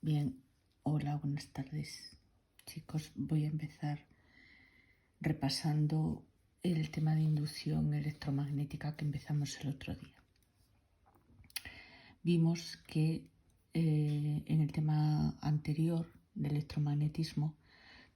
Bien, hola, buenas tardes. Chicos, voy a empezar repasando el tema de inducción electromagnética que empezamos el otro día. Vimos que en el tema anterior de electromagnetismo,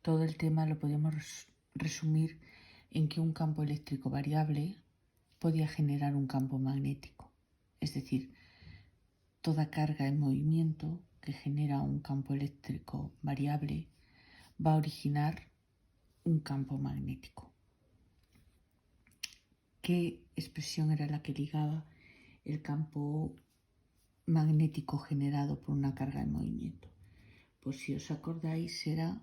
todo el tema lo podíamos resumir en que un campo eléctrico variable podía generar un campo magnético. Es decir, toda carga en movimiento que genera un campo eléctrico variable va a originar un campo magnético. ¿Qué expresión era la que ligaba el campo magnético generado por una carga en movimiento? Pues si os acordáis era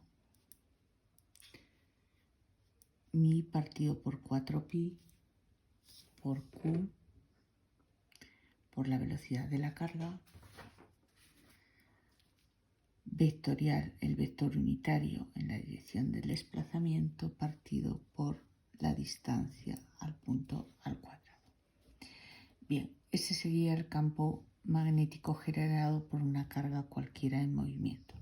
mi partido por 4pi por q por la velocidad de la carga, vectorial el vector unitario en la dirección del desplazamiento partido por la distancia al punto al cuadrado. Bien, ese sería el campo magnético generado por una carga cualquiera en movimiento.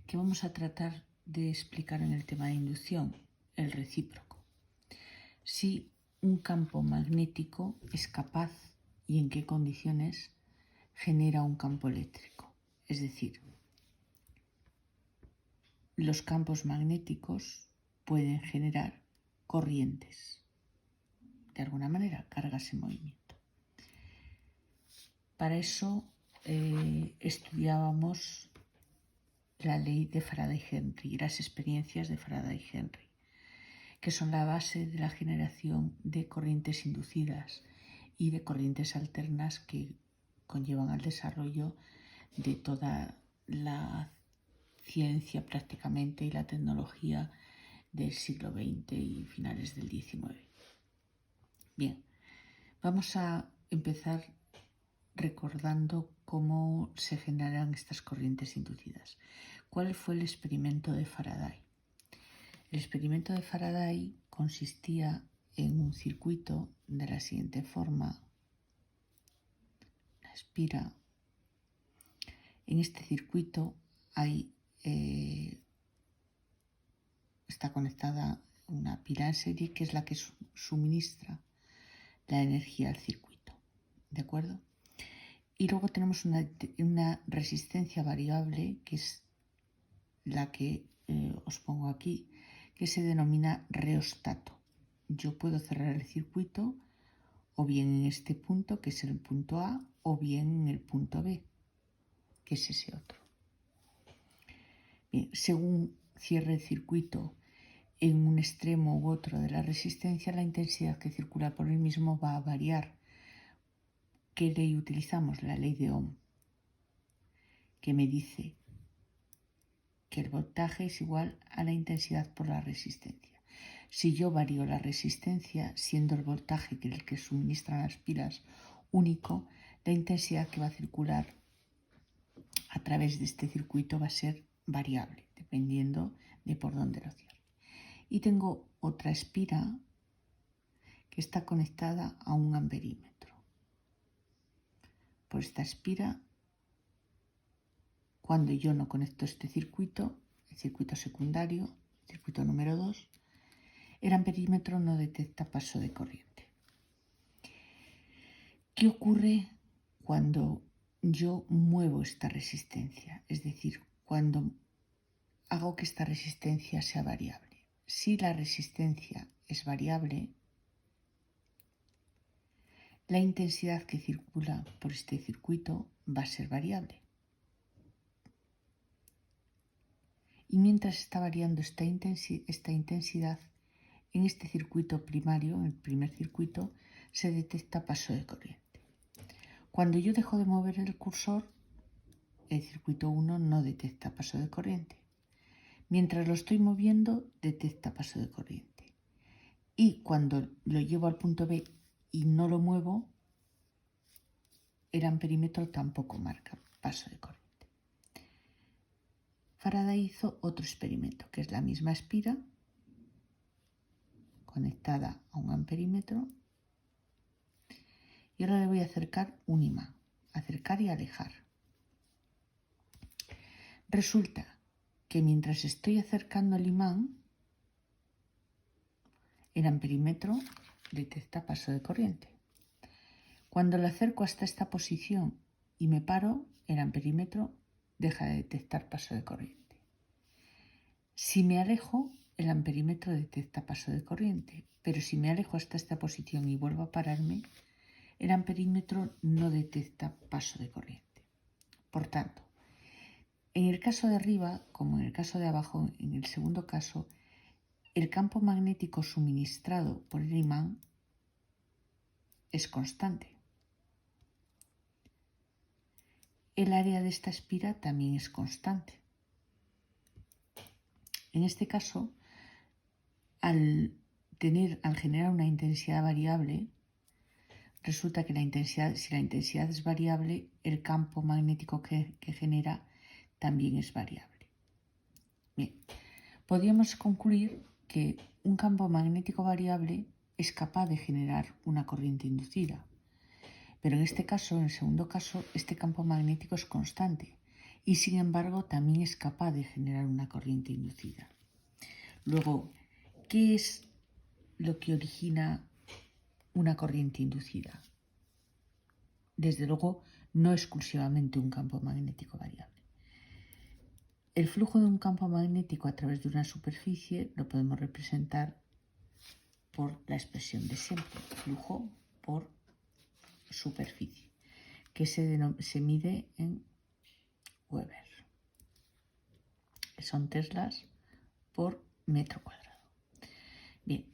¿Qué vamos a tratar de explicar en el tema de inducción? El recíproco. Si un campo magnético es capaz y en qué condiciones genera un campo eléctrico. Es decir, los campos magnéticos pueden generar corrientes, de alguna manera, cargas en movimiento. Para eso estudiábamos la ley de Faraday-Henry y las experiencias de Faraday-Henry, que son la base de la generación de corrientes inducidas y de corrientes alternas que conllevan al desarrollo de toda la ciencia prácticamente y la tecnología del siglo XX y finales del XIX. Bien, vamos a empezar recordando cómo se generan estas corrientes inducidas. ¿Cuál fue el experimento de Faraday? El experimento de Faraday consistía en un circuito de la siguiente forma. La espira. En este circuito está conectada una pila en serie que es la que suministra la energía al circuito. ¿De acuerdo? Y luego tenemos una resistencia variable, que es la que os pongo aquí, que se denomina reostato. Yo puedo cerrar el circuito o bien en este punto, que es el punto A, o bien en el punto B, que es ese otro. Bien, según cierre el circuito en un extremo u otro de la resistencia, la intensidad que circula por el mismo va a variar. ¿Qué ley utilizamos? La ley de Ohm, que me dice que el voltaje es igual a la intensidad por la resistencia. Si yo varío la resistencia, siendo el voltaje que el que suministran las pilas único, la intensidad que va a circular a través de este circuito va a ser variable, dependiendo de por dónde lo cierre. Y tengo otra espira que está conectada a un amperímetro. Por esta espira, cuando yo no conecto este circuito, el circuito secundario, circuito número 2, el amperímetro no detecta paso de corriente. ¿Qué ocurre cuando yo muevo esta resistencia? Es decir, cuando hago que esta resistencia sea variable. Si la resistencia es variable, la intensidad que circula por este circuito va a ser variable. Y mientras está variando esta intensidad, en este circuito primario, en el primer circuito, se detecta paso de corriente. Cuando yo dejo de mover el cursor, el circuito 1 no detecta paso de corriente. Mientras lo estoy moviendo, detecta paso de corriente. Y cuando lo llevo al punto B y no lo muevo, el amperímetro tampoco marca paso de corriente. Faraday hizo otro experimento, que es la misma espira conectada a un amperímetro. Y ahora le voy a acercar un imán, acercar y alejar. Resulta que mientras estoy acercando el imán, el amperímetro detecta paso de corriente. Cuando lo acerco hasta esta posición y me paro, el amperímetro deja de detectar paso de corriente. Si me alejo, el amperímetro detecta paso de corriente, pero si me alejo hasta esta posición y vuelvo a pararme, el amperímetro no detecta paso de corriente. Por tanto, en el caso de arriba, como en el caso de abajo, en el segundo caso, el campo magnético suministrado por el imán es constante. El área de esta espira también es constante. En este caso, al generar una intensidad variable, resulta que si la intensidad es variable, el campo magnético que genera también es variable. Bien, podríamos concluir que un campo magnético variable es capaz de generar una corriente inducida. Pero en este caso, en el segundo caso, este campo magnético es constante y sin embargo también es capaz de generar una corriente inducida. Luego, ¿qué es lo que origina una corriente inducida? Desde luego, no exclusivamente un campo magnético variable. El flujo de un campo magnético a través de una superficie lo podemos representar por la expresión de siempre, flujo por superficie, que se mide en Weber, que son teslas por metro cuadrado. Bien,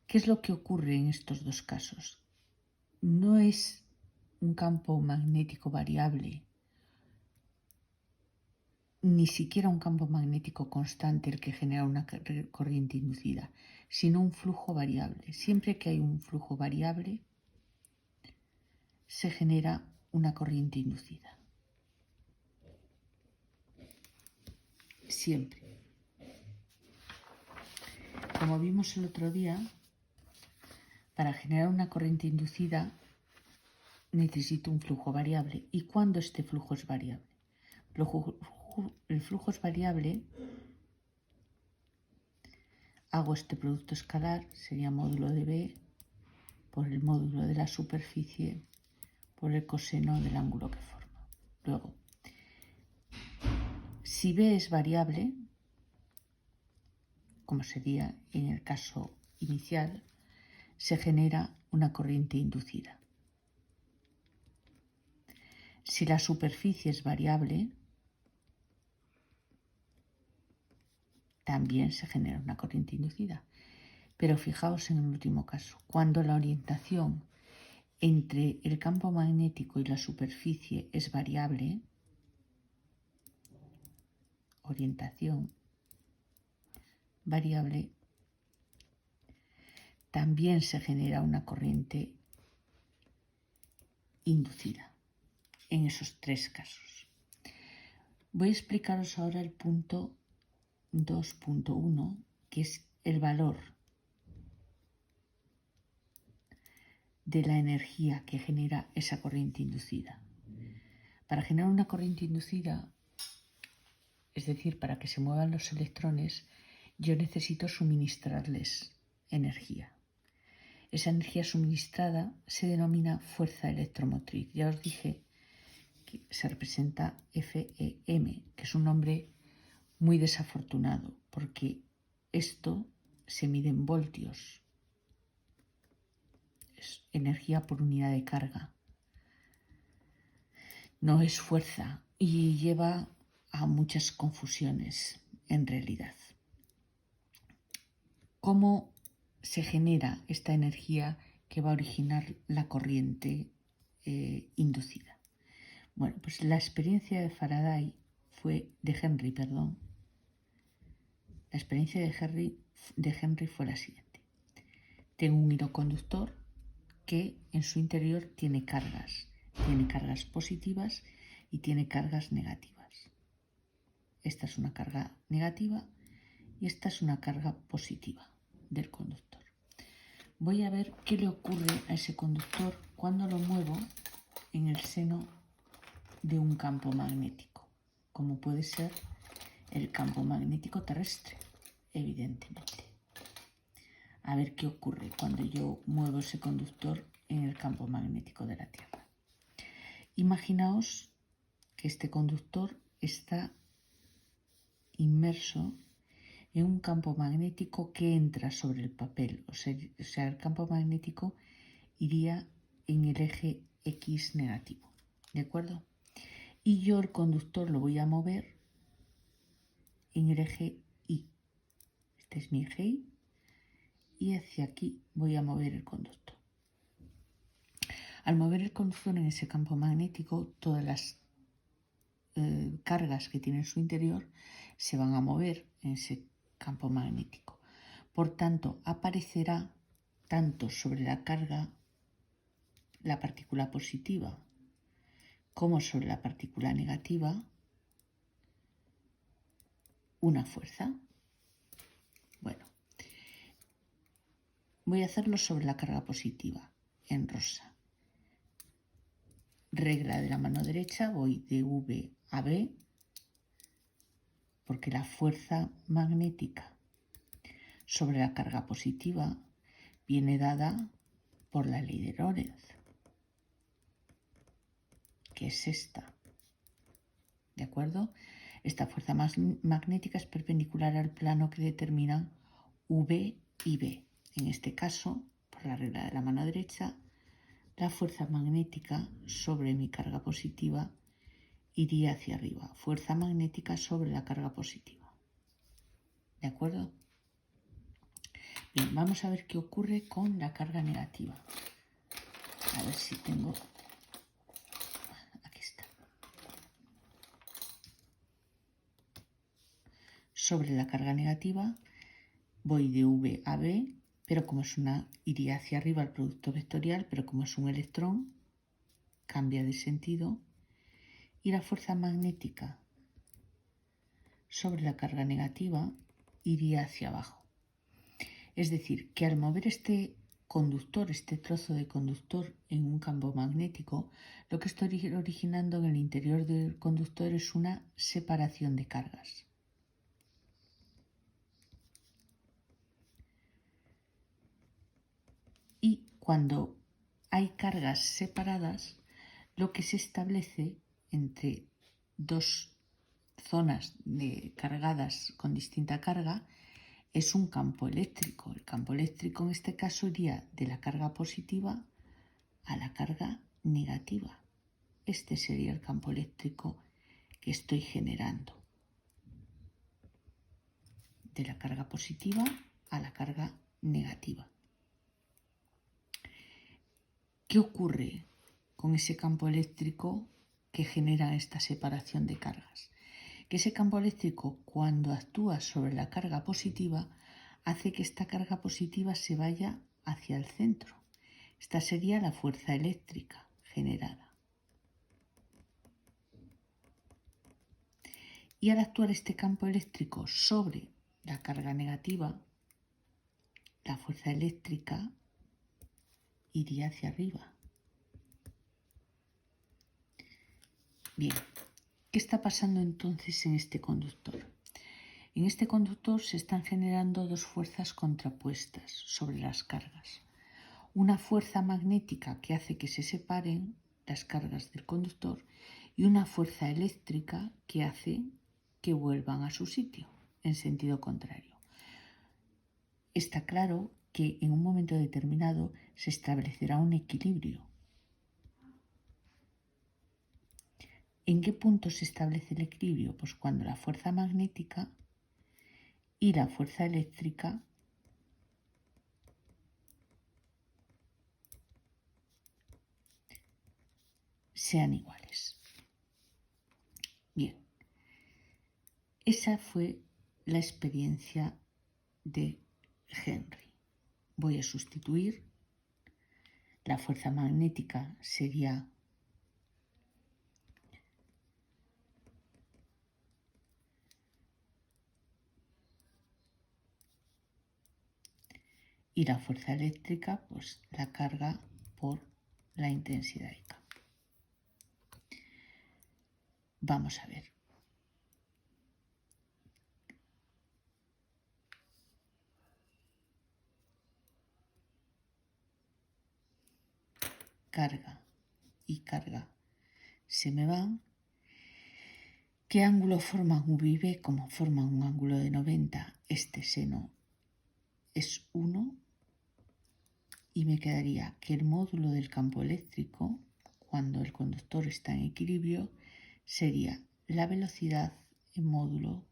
¿qué es lo que ocurre en estos dos casos? No es un campo magnético variable, ni siquiera un campo magnético constante el que genera una corriente inducida, sino un flujo variable. Siempre que hay un flujo variable, se genera una corriente inducida. Siempre. Como vimos el otro día, para generar una corriente inducida necesito un flujo variable. ¿Y cuándo este flujo es variable? El flujo es variable, hago este producto escalar, sería módulo de B por el módulo de la superficie por el coseno del ángulo que forma. Luego, si B es variable, como sería en el caso inicial, se genera una corriente inducida. Si la superficie es variable, también se genera una corriente inducida. Pero fijaos en el último caso, cuando la orientación entre el campo magnético y la superficie es variable, orientación variable, también se genera una corriente inducida en esos tres casos. Voy a explicaros ahora el punto 2.1, que es el valor de la energía que genera esa corriente inducida. Para generar una corriente inducida, es decir, para que se muevan los electrones, yo necesito suministrarles energía. Esa energía suministrada se denomina fuerza electromotriz. Ya os dije que se representa FEM, que es un nombre muy desafortunado, porque esto se mide en voltios. Es energía por unidad de carga. No es fuerza y lleva a muchas confusiones en realidad. ¿Cómo se genera esta energía que va a originar la corriente inducida? Bueno, pues la experiencia de Henry, la experiencia de Henry fue la siguiente. Tengo un hilo conductor que en su interior tiene cargas positivas y tiene cargas negativas. Esta es una carga negativa y esta es una carga positiva del conductor. Voy a ver qué le ocurre a ese conductor cuando lo muevo en el seno de un campo magnético. como puede ser el campo magnético terrestre, evidentemente. A ver qué ocurre cuando yo muevo ese conductor en el campo magnético de la Tierra. Imaginaos que este conductor está inmerso en un campo magnético que entra sobre el papel. O sea, el campo magnético iría en el eje X negativo, ¿de acuerdo? Y yo el conductor lo voy a mover en el eje Y. Este es mi eje Y. Y hacia aquí voy a mover el conductor. Al mover el conductor en ese campo magnético, todas las cargas que tiene en su interior se van a mover en ese campo magnético. Por tanto, aparecerá tanto sobre la carga, la partícula positiva, como sobre la partícula negativa, una fuerza. Bueno, voy a hacerlo sobre la carga positiva, en rosa. Regla de la mano derecha, voy de V a B, porque la fuerza magnética sobre la carga positiva viene dada por la ley de Lorentz, que es esta, ¿de acuerdo? Esta fuerza magnética es perpendicular al plano que determinan V y B. En este caso, por la regla de la mano derecha, la fuerza magnética sobre mi carga positiva iría hacia arriba. Fuerza magnética sobre la carga positiva. ¿De acuerdo? Bien, vamos a ver qué ocurre con la carga negativa. A ver si tengo... Aquí está. Sobre la carga negativa voy de V a B, pero como es iría hacia arriba el producto vectorial, pero como es un electrón, cambia de sentido. Y la fuerza magnética sobre la carga negativa iría hacia abajo. Es decir, que al mover este conductor, este trozo de conductor en un campo magnético, lo que estoy originando en el interior del conductor es una separación de cargas. Y cuando hay cargas separadas, lo que se establece entre dos zonas cargadas con distinta carga es un campo eléctrico. El campo eléctrico en este caso iría de la carga positiva a la carga negativa. Este sería el campo eléctrico que estoy generando. De la carga positiva a la carga negativa. ¿Qué ocurre con ese campo eléctrico que genera esta separación de cargas? Que ese campo eléctrico, cuando actúa sobre la carga positiva, hace que esta carga positiva se vaya hacia el centro. Esta sería la fuerza eléctrica generada. Y al actuar este campo eléctrico sobre la carga negativa, la fuerza eléctrica iría hacia arriba. Bien, ¿qué está pasando entonces en este conductor? En este conductor se están generando dos fuerzas contrapuestas sobre las cargas. Una fuerza magnética que hace que se separen las cargas del conductor y una fuerza eléctrica que hace que vuelvan a su sitio en sentido contrario. Está claro que en un momento determinado se establecerá un equilibrio. ¿En qué punto se establece el equilibrio? Pues cuando la fuerza magnética y la fuerza eléctrica sean iguales. Bien, esa fue la experiencia de Henry. Voy a sustituir. La fuerza magnética sería y la fuerza eléctrica, pues la carga por la intensidad de campo. Vamos a ver. carga y carga se me van. ¿Qué ángulo forman U y B? Como forman un ángulo de 90, este seno es 1 y me quedaría que el módulo del campo eléctrico, cuando el conductor está en equilibrio, sería la velocidad en módulo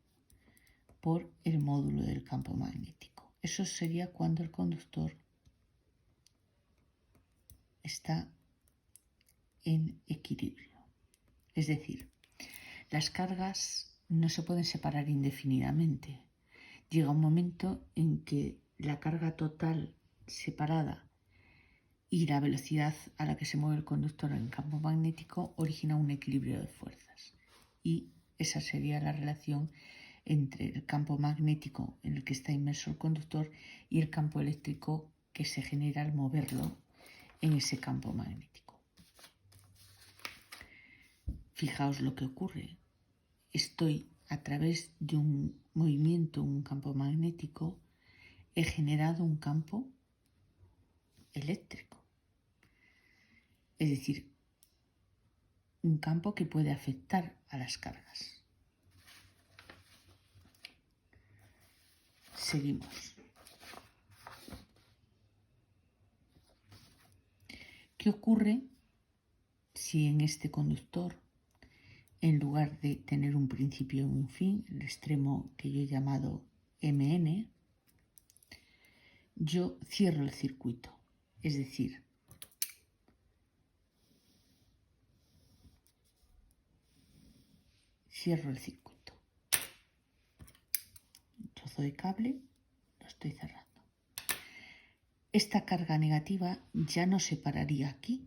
por el módulo del campo magnético. Eso sería cuando el conductor está en equilibrio. Es decir, las cargas no se pueden separar indefinidamente. Llega un momento en que la carga total separada y la velocidad a la que se mueve el conductor en campo magnético origina un equilibrio de fuerzas. Y esa sería la relación entre el campo magnético en el que está inmerso el conductor y el campo eléctrico que se genera al moverlo en ese campo magnético. Fijaos lo que ocurre. Estoy a través de un movimiento, un campo magnético, he generado un campo eléctrico. Es decir, un campo que puede afectar a las cargas. Seguimos. ¿Qué ocurre si en este conductor, en lugar de tener un principio y un fin, el extremo que yo he llamado MN, yo cierro el circuito? Es decir, cierro el circuito. Un trozo de cable lo estoy cerrando. Esta carga negativa ya no se pararía aquí,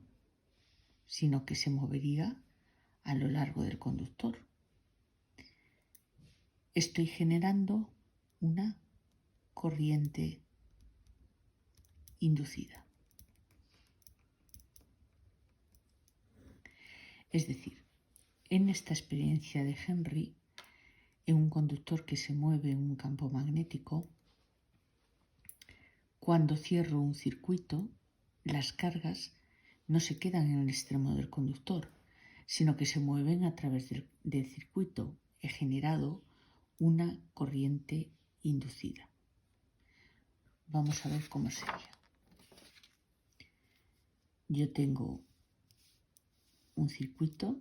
sino que se movería a lo largo del conductor. Estoy generando una corriente inducida. Es decir, en esta experiencia de Henry, en un conductor que se mueve en un campo magnético, cuando cierro un circuito, las cargas no se quedan en el extremo del conductor, sino que se mueven a través del circuito. He generado una corriente inducida. Vamos a ver cómo sería. Yo tengo un circuito